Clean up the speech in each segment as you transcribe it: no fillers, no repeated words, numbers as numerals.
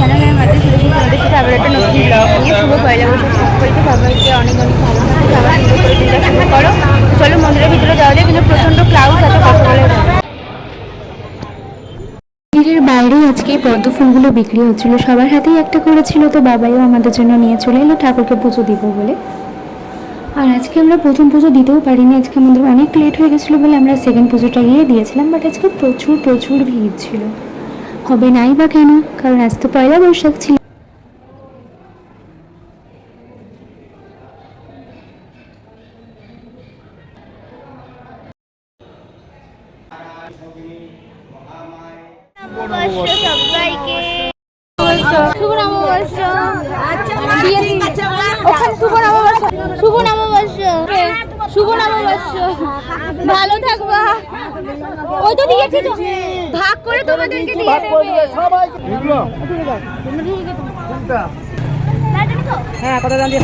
চ্যানেলের মধ্যে শুধু তোমাদের সাথে আবার একটা নতুন ব্লগ নিয়ে শুভ পয়লা বৈশাখ সকলকে সবাইকে অনেক অনেক ভালো থাকে, আবার সুন্দর করে দিনটা শুরু করো। চলো মন্দিরের ভিতরে যাওয়া যায়, কিন্তু প্রচণ্ড ক্লাউড আছে, কথা বলে মন্দিরের বাইরে আজকে পদ্ম ফুলগুলো বিক্রি হচ্ছিল, সবার হাতেই একটা করেছিল, তো বাবাইও আমাদের জন্য নিয়ে চলে এলো ঠাকুরকে পুজো দিব বলে। আর আজকে আমরা প্রথম পুজো দিতেও পারিনি, আজকে আমাদের অনেক লেট হয়ে গেছিলো বলে আমরা সেকেন্ড পুজোটা গিয়ে দিয়েছিলাম। বাট আজকে প্রচুর প্রচুর ভিড় ছিল, হবে নাই বা কেন, কারণ আজ তো পয়লা বৈশাখ ছিল। সবাইকে শুভ নববর্ষ, শুভ নববর্ষ, শুভ নববর্ষ, ভালো থাকবা। ওই তো দিয়েছি তো, ভাগ করে তোমাদেরকে দিয়ে দেবে। হ্যাঁ, কত দাম দিয়ে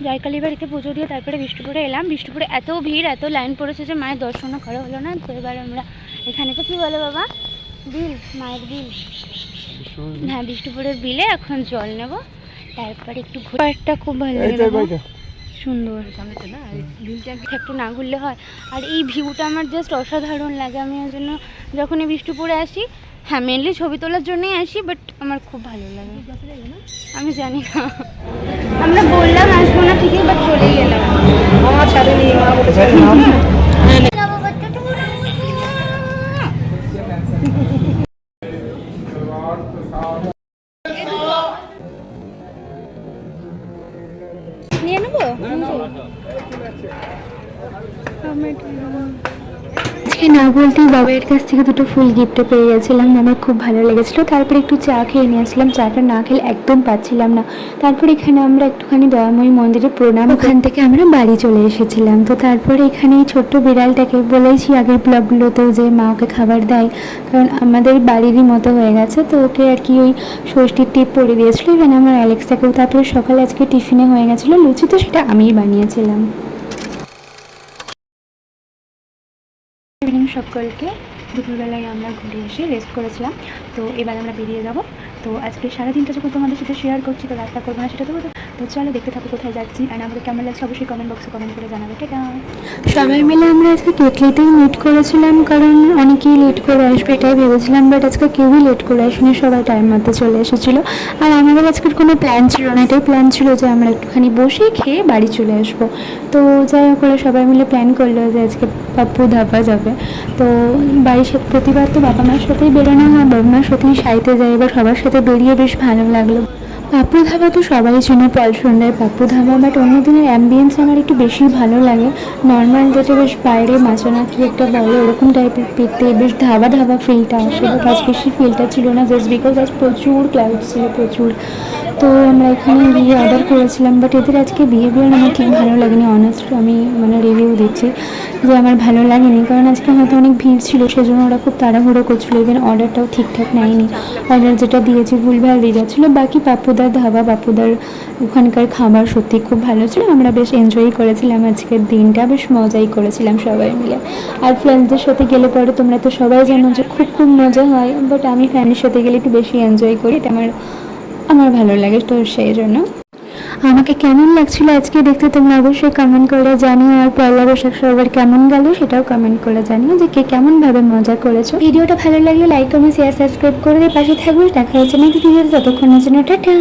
জয়কালী বাড়িতে পুজো দিয়ে তারপরে বিষ্ণুপুরে এলাম। বিষ্ণুপুরে এত ভিড়, এত লাইন পড়েছে যে মায়ের দর্শনও করা হলো না। তো এবার আমরা এখানে তো কী বলে বাবা, বিল, মায়ের বিল, হ্যাঁ বিষ্ণুপুরের বিলে এখন জল নেব, তারপরে একটু ঘুরটা খুব ভালো লাগে, সুন্দর না, বিলটা একটু না ঘুরলে হয়। আর এই ভিউটা আমার জাস্ট অসাধারণ লাগে, আমি ওই জন্য যখনই বিষ্ণুপুরে আসি, হ্যাঁ মেনলি ছবি তোলার জন্যই আসি, বাট আমার খুব ভালো লাগে। আমি জানি না, আমরা বললাম আসবো না ঠিকই, বাট চলেই গেলাম। আমার সাথে নিয়ে নেবো। আজকে না বলতেই বাবার কাছ থেকে দুটো ফুল গিফটে পেয়ে গেছিলাম, আমার খুব ভালো লেগেছিলো। তারপরে একটু চা খেয়ে নিয়েছিলাম, চাটা না খেলে একদম পাচ্ছিলাম না। তারপরে এখানে আমরা একটুখানি দয়াময়ী মন্দিরে প্রণাম, ওখান থেকে আমরা বাড়ি চলে এসেছিলাম। তো তারপরে এখানে এই ছোট্ট বিড়ালটাকে বলেছি আগের ব্লগগুলোতেও যে মা ওকে খাবার দেয়, কারণ আমাদের বাড়িরই মতো হয়ে গেছে, তো ওকে আর কি ওই ষষ্ঠীর টিপ পরে দিয়েছিলো। এখানে আমার অ্যালেক্সাকেও। তারপরে সকালে আজকে টিফিনে হয়ে গেছিলো লুচি, তো সেটা আমিই বানিয়েছিলাম। সকলকে দুপুরবেলায় আমরা ঘুরে এসে রেস্ট করেছিলাম, তো এবার আমরা বেরিয়ে যাব। তো আজকে সারাদিনটা যখন তোমাদের সাথে শেয়ার করছি, তো রাতটা করবো না সেটা তো বলতে। তো চলো দেখতে থাকো কোথায় যাচ্ছি, আর আমাদের কেমন লাগছে অবশ্যই কমেন্ট বক্সে কমেন্ট করে জানাবে। টাটা। সবাই মিলে আমরা আজকে কেটলিতেই মিট করেছিলাম, কারণ অনেকেই লেট করে আসবে এটাই ভেবেছিলাম, বাট আজকে কেউই লেট করে আসেনি, সবাই টাইম মতো চলে এসেছিলো। আর আমাদের আজকের কোনো প্ল্যান ছিল না, এটাই প্ল্যান ছিল যে আমরা একটুখানি বসে খেয়ে বাড়ি চলে আসবো। তো যাই হোক সবাই মিলে প্ল্যান করলো যে আজকে পাপ্পু ধাবা যাবে। তো বাড়ির সাথে প্রতিবার তো বাবা মার সাথেই বেরোনো হয়, বাবা মার সাথেই সাইতে যাই, এবার সবার সাথে বেরিয়ে বেশ ভালো লাগলো। পাপ্পু ধাবা তো সবাই চেনে, পলসন্ডায় পাপ্পু ধাবা, বাট অন্য দিনের অ্যাম্বিয়েন্স আমার একটু বেশি ভালো লাগে। নর্মাল যেটা বেশ বাইরে মাচানা কি একটা বলে ওরকম টাইপের পেতে বেশ ধাবা ধাবা ফিলটা আসে, বাট আজ বেশি ফিলটা ছিল না, জাস্ট বিকজ আজ প্রচুর ক্লাউড ছিল, প্রচুর। তো আমরা এখানে গিয়ে অর্ডার করেছিলাম, বাট এদের আজকে বিহেভিয়ার আমার ঠিক ভালো লাগেনি। অনেস্টলি আমি রিভিউ দিচ্ছি যে আমার ভালো লাগেনি, কারণ আজকে হয়তো অনেক ভিড় ছিল, সেজন্য ওরা খুব তাড়াহুড়ো করছিলো, ইভেন অর্ডারটাও ঠিকঠাক নেয়নি, অর্ডার যেটা দিয়েছি ভুলভাল দিয়ে যাচ্ছিলো। বাকি পাপ্পুদার ধাবা, পাপ্পুদার ওখানকার খাবার সত্যি খুব ভালো ছিল, আমরা বেশ এনজয় করেছিলাম আজকের দিনটা, বেশ মজাই করেছিলাম সবাই মিলে। আর ফ্রেন্ডসদের সাথে গেলে পরে তোমরা তো সবাই জানো যে খুব খুব মজা হয়, বাট আমি ফ্যামিলির সাথে গেলে একটু বেশি এনজয় করি, এটা আমার ভালো লাগে। তো সেই জন্য আমাকে কেমন লাগছিল আজকে দেখতে তোমরা অবশ্যই কমেন্ট করে জানিও, আর পয়লা বৈশাখ সবার কেমন গেল সেটাও কমেন্ট করে জানিও যে কে কেমনভাবে মজা করেছো। ভিডিওটা ভালো লাগলে লাইক কমেন্ট শেয়ার সাবস্ক্রাইব করে দিয়ে পাশে থাকবে। দেখা হচ্ছে নেক্সট ভিডিওতে, ততক্ষণের জন্য টাটা।